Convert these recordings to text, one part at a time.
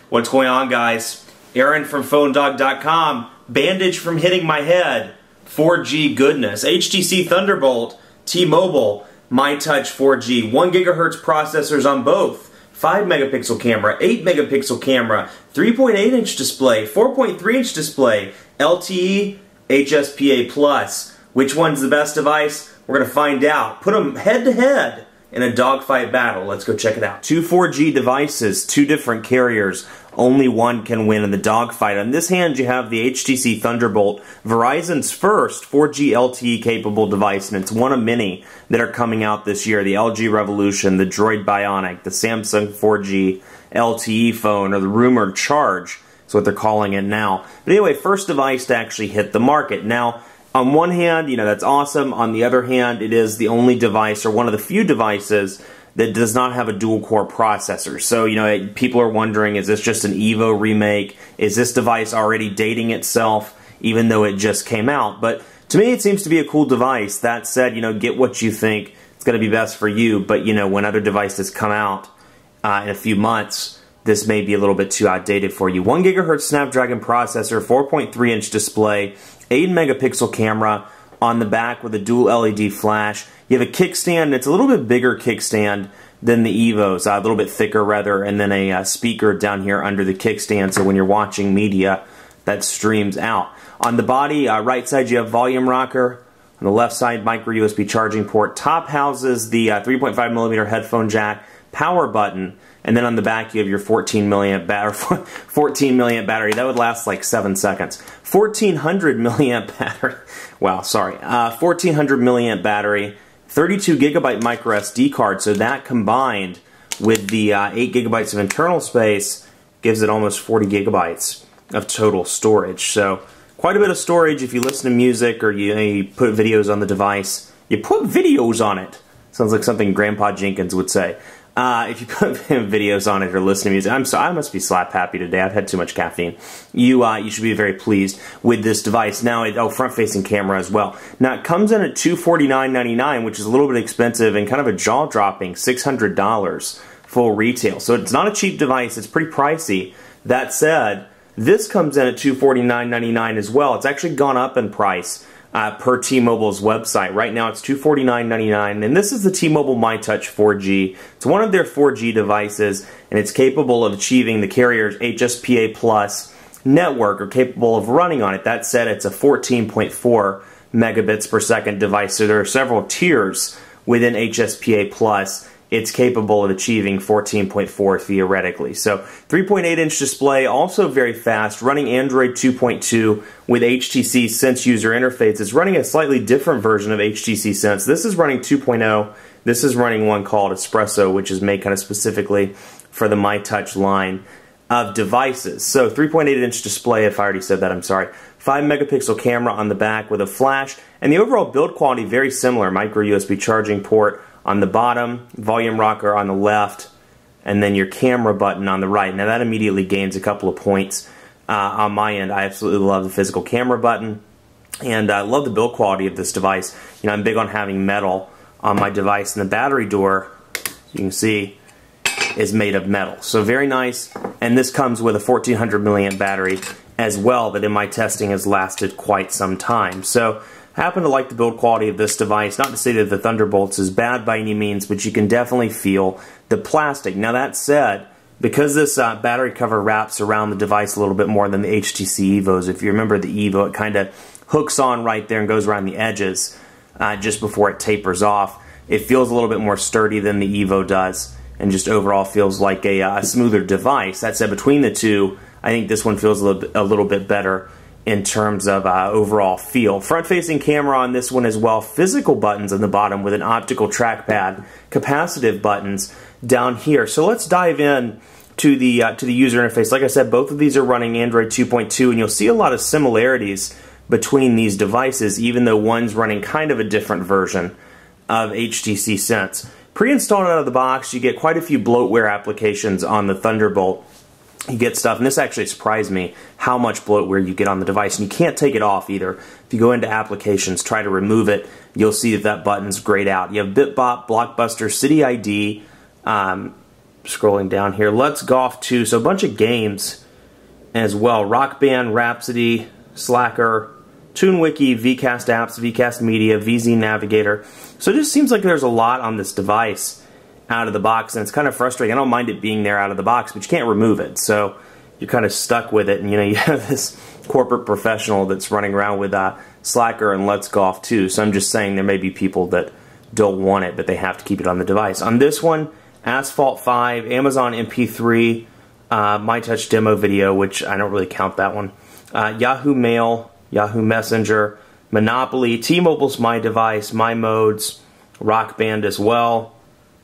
What's going on, guys? Aaron from PhoneDog.com. Bandage from hitting my head. 4G goodness. HTC ThunderBolt. T-Mobile. myTouch 4G. 1 GHz processors on both. 5 megapixel camera. 8 megapixel camera. 3.8 inch display. 4.3 inch display. LTE. HSPA Plus. Which one's the best device? We're going to find out. Put them head to head in a dogfight battle. Let's go check it out. Two 4G devices, two different carriers. Only one can win in the dogfight. On this hand, you have the HTC ThunderBolt, Verizon's first 4G LTE capable device, and it's one of many that are coming out this year. The LG Revolution, the Droid Bionic, the Samsung 4G LTE phone, or the rumored Charge. That's what they're calling it now. But anyway, first device to actually hit the market. Now, on one hand, that's awesome. On the other hand, it is the only device, or one of the few devices, that does not have a dual-core processor. So, people are wondering, is this just an Evo remake? Is this device already dating itself, even though it just came out? But to me, it seems to be a cool device. That said, get what you think. It's going to be best for you. But, when other devices come out in a few months, this may be a little bit too outdated for you. 1 GHz Snapdragon processor, 4.3 inch display, 8 megapixel camera on the back with a dual LED flash. You have a kickstand, and it's a little bit bigger kickstand than the Evos, a little bit thicker rather, and then a speaker down here under the kickstand, so when you're watching media, that streams out. On the body, right side you have volume rocker. On the left side, micro USB charging port. Top houses the 3.5mm headphone jack, power button, and then on the back you have your 14 milliamp battery. That would last like 7 seconds. 1400 milliamp battery. Wow, sorry. 1400 milliamp battery. 32 gigabyte micro SD card. So that combined with the 8 gigabytes of internal space gives it almost 40 gigabytes of total storage. So quite a bit of storage if you listen to music or you put videos on the device. You put videos on it. Sounds like something Grandpa Jenkins would say. If you put videos on it or listen to music, I must be slap happy today. I've had too much caffeine. You should be very pleased with this device. Now, front-facing camera as well. Now, it comes in at $249.99, which is a little bit expensive and kind of a jaw-dropping $600 full retail. So it's not a cheap device. It's pretty pricey. That said, this comes in at $249.99 as well. It's actually gone up in price. Per T-Mobile's website. Right now it's $249.99, and this is the T-Mobile myTouch 4G. It's one of their 4G devices, and it's capable of achieving the carrier's HSPA Plus network, or capable of running on it. That said, it's a 14.4 megabits per second device, so there are several tiers within HSPA Plus. It's capable of achieving 14.4 theoretically. So 3.8 inch display, also very fast, running Android 2.2 with HTC Sense user interface. It's running a slightly different version of HTC Sense. This is running 2.0. This is running one called Espresso, which is made kind of specifically for the myTouch line of devices. So 3.8 inch display, if I already said that, I'm sorry. 5 megapixel camera on the back with a flash, and the overall build quality very similar. Micro USB charging port on the bottom, volume rocker on the left, and then your camera button on the right. Now that immediately gains a couple of points on my end. I absolutely love the physical camera button, and I love the build quality of this device. I'm big on having metal on my device, and the battery door, you can see, is made of metal. So very nice, and this comes with a 1400 milliamp battery as well that in my testing has lasted quite some time. So I happen to like the build quality of this device. Not to say that the Thunderbolts is bad by any means, but you can definitely feel the plastic. Now that said, because this battery cover wraps around the device a little bit more than the HTC Evos, if you remember the Evo, it kind of hooks on right there and goes around the edges just before it tapers off. It feels a little bit more sturdy than the Evo does, and just overall feels like a smoother device. That said, between the two, I think this one feels a little bit better in terms of overall feel. Front-facing camera on this one as well. Physical buttons on the bottom with an optical trackpad. Capacitive buttons down here. So let's dive in to the user interface. Like I said, both of these are running Android 2.2, and you'll see a lot of similarities between these devices, even though one's running kind of a different version of HTC Sense. Pre-installed out of the box, you get quite a few bloatware applications on the Thunderbolt. You get stuff, and this actually surprised me, how much bloatware you get on the device, and you can't take it off either. If you go into applications, try to remove it, you'll see that button's grayed out. You have BitBop, Blockbuster, City ID, scrolling down here. Let's Golf 2, so a bunch of games as well. Rock Band, Rhapsody, Slacker, TuneWiki, VCast Apps, VCast Media, VZ Navigator. So it just seems like there's a lot on this device out of the box, and it's kind of frustrating. I don't mind it being there out of the box, but you can't remove it. So you're kind of stuck with it, and you have this corporate professional that's running around with Slacker and Let's Golf 2. So I'm just saying there may be people that don't want it, but they have to keep it on the device. On this one, Asphalt 5, Amazon MP3, myTouch demo video, which I don't really count that one, Yahoo Mail, Yahoo Messenger, Monopoly, T-Mobile's My Device, My Modes, Rock Band as well,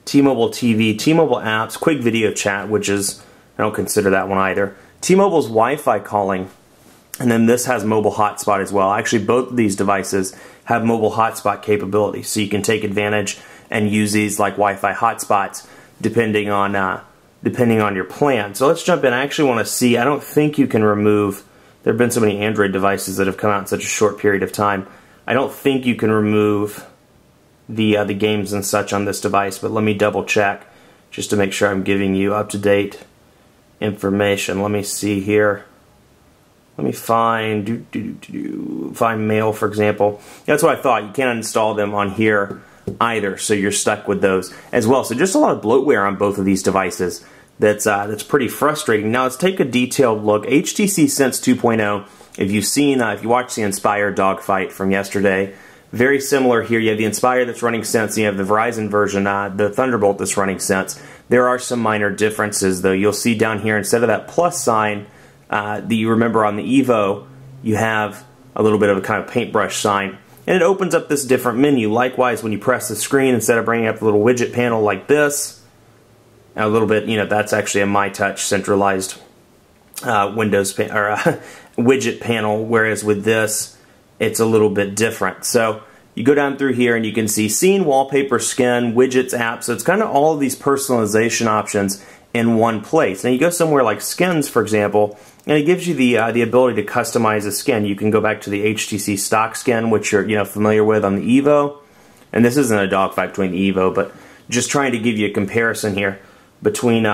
T-Mobile TV, T-Mobile Apps, Quick Video Chat, which is, I don't consider that one either, T-Mobile's Wi-Fi calling, and then this has mobile hotspot as well. Actually, both of these devices have mobile hotspot capability, so you can take advantage and use these like Wi-Fi hotspots depending on your plan. So let's jump in. I actually want to see, I don't think you can remove, there have been so many Android devices that have come out in such a short period of time. I don't think you can remove the games and such on this device, but let me double check just to make sure I'm giving you up-to-date information. Let me see here. Let me find find Mail, for example. That's what I thought. You can't install them on here either, so you're stuck with those as well. So just a lot of bloatware on both of these devices. That's pretty frustrating. Now let's take a detailed look. HTC Sense 2.0. If you've seen, if you watched the Inspire Dogfight from yesterday, very similar here. You have the Inspire that's running Sense, and you have the Verizon version, the Thunderbolt that's running Sense. There are some minor differences, though. You'll see down here, instead of that plus sign that you remember on the Evo, you have a little bit of a kind of paintbrush sign. And it opens up this different menu. Likewise, when you press the screen, instead of bringing up the little widget panel like this, a little bit, that's actually a myTouch centralized widget panel, whereas with this, it's a little bit different. So you go down through here and you can see scene, wallpaper, skin, widgets, apps. So it's kind of all of these personalization options in one place. Now you go somewhere like skins, for example, and it gives you the ability to customize a skin. You can go back to the HTC stock skin, which you're familiar with on the Evo. And this isn't a dogfight between the Evo, but just trying to give you a comparison here between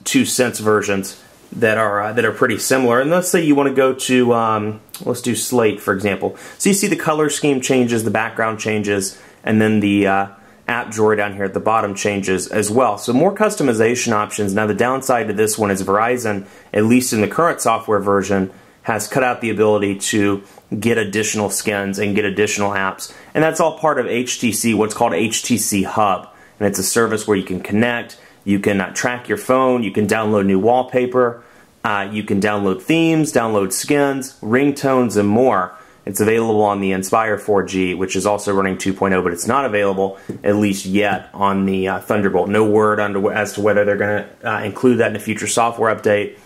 two Sense versions that are pretty similar. And let's say you want to go to let's do Slate, for example. So you see the color scheme changes, the background changes, and then the app drawer down here at the bottom changes as well. So more customization options. Now the downside to this one is Verizon, at least in the current software version, has cut out the ability to get additional skins and get additional apps. And that's all part of HTC, what's called HTC Hub. And it's a service where you can connect, you can track your phone, you can download new wallpaper, you can download themes, download skins, ringtones, and more. It's available on the Inspire 4G, which is also running 2.0, but it's not available, at least yet, on the Thunderbolt. No word as to whether they're going to include that in a future software update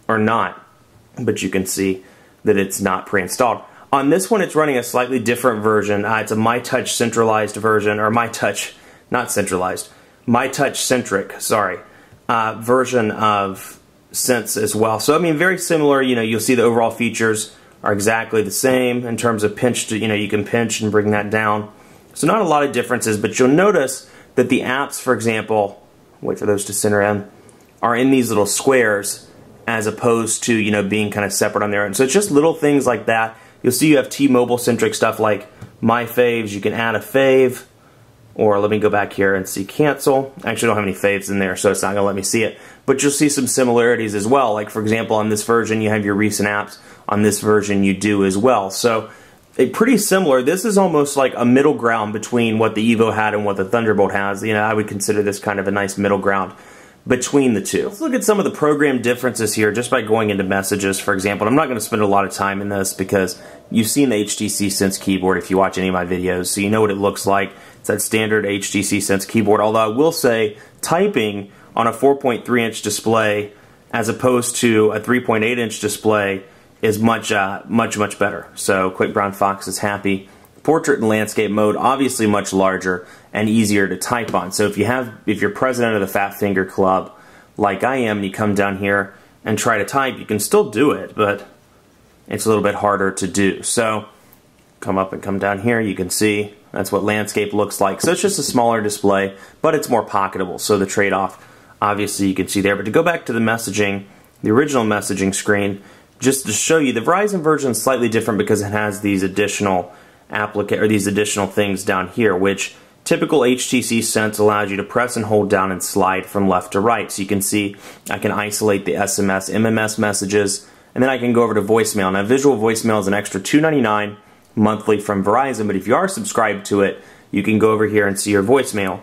or not, but you can see that it's not pre-installed. On this one, it's running a slightly different version. It's a myTouch centralized version, or myTouch, not centralized, myTouch centric, sorry, version of Sense as well. So, I mean, very similar. You'll see the overall features are exactly the same in terms of pinch to, you can pinch and bring that down. So not a lot of differences, but you'll notice that the apps, for example, wait for those to center in, are in these little squares as opposed to, being kind of separate on their own. So it's just little things like that. You'll see you have T-Mobile centric stuff like My Faves. You can add a fave, or let me go back here and see cancel. I actually don't have any faves in there, so it's not going to let me see it. But you'll see some similarities as well. Like, for example, on this version, you have your recent apps. On this version, you do as well. So, pretty similar. This is almost like a middle ground between what the Evo had and what the Thunderbolt has. I would consider this kind of a nice middle ground between the two. Let's look at some of the program differences here just by going into messages, for example. I'm not going to spend a lot of time in this because you've seen the HTC Sense keyboard if you watch any of my videos, so you know what it looks like. It's that standard HTC Sense keyboard, although I will say typing on a 4.3-inch display as opposed to a 3.8-inch display is much better. So Quick Brown Fox is happy. Portrait and landscape mode, obviously much larger and easier to type on. So if you're president of the Fat Finger Club, like I am, and you come down here and try to type, you can still do it, but it's a little bit harder to do. So come up and come down here, you can see that's what landscape looks like. So it's just a smaller display, but it's more pocketable. So the trade-off obviously you can see there. But to go back to the messaging, the original messaging screen, just to show you, the Verizon version is slightly different because it has these additional things down here, which typical HTC Sense allows you to press and hold down and slide from left to right. So you can see I can isolate the SMS, MMS messages, and then I can go over to voicemail. Now, visual voicemail is an extra $2.99 monthly from Verizon, but if you are subscribed to it, you can go over here and see your voicemails.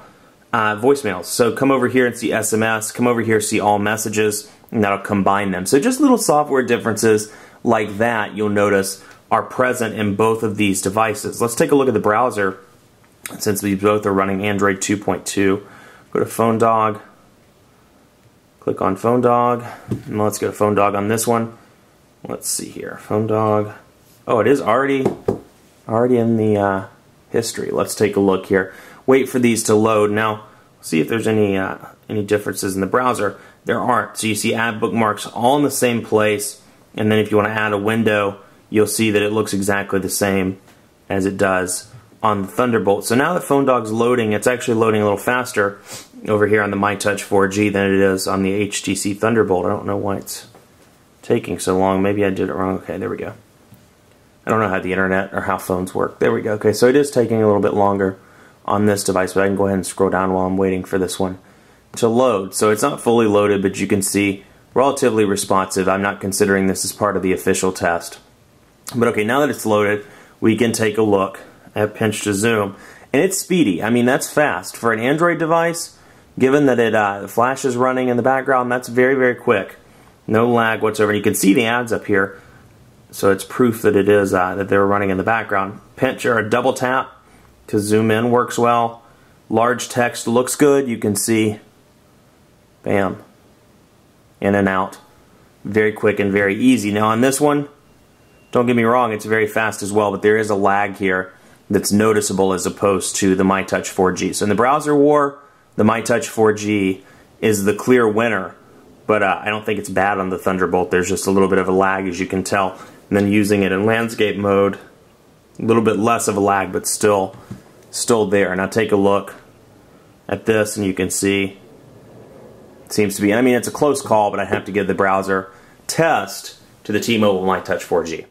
So come over here and see SMS, come over here, see all messages, and that'll combine them. So just little software differences like that you'll notice are present in both of these devices. Let's take a look at the browser since we both are running Android 2.2. Go to Phone Dog, click on Phone Dog, and let's go to Phone Dog on this one. Let's see here, Phone Dog. Oh, it is already in the history. Let's take a look here. Wait for these to load. Now, see if there's any differences in the browser. There aren't. So you see add bookmarks all in the same place, and then if you want to add a window, you'll see that it looks exactly the same as it does on the Thunderbolt. So now that Phone Dog's loading, it's actually loading a little faster over here on the myTouch 4G than it is on the HTC Thunderbolt. I don't know why it's taking so long. Maybe I did it wrong. Okay, there we go. I don't know how the internet or how phones work. There we go. Okay, so it is taking a little bit longer on this device, but I can go ahead and scroll down while I'm waiting for this one to load. So it's not fully loaded, but you can see relatively responsive. I'm not considering this as part of the official test. But okay, now that it's loaded, we can take a look at pinch to zoom. And it's speedy. I mean, that's fast. For an Android device, given that the flash is running in the background, that's very, very quick. No lag whatsoever. You can see the ads up here, so it's proof that it is that they're running in the background. Pinch or a double tap to zoom in works well. Large text looks good. You can see, bam, in and out. Very quick and very easy. Now on this one, don't get me wrong, it's very fast as well, but there is a lag here that's noticeable as opposed to the myTouch 4G. So in the browser war, the myTouch 4G is the clear winner, but I don't think it's bad on the Thunderbolt. There's just a little bit of a lag, as you can tell. And then using it in landscape mode, a little bit less of a lag, but still there. Now take a look at this, and you can see it seems to be, I mean, it's a close call, but I have to give the browser test to the T-Mobile myTouch 4G.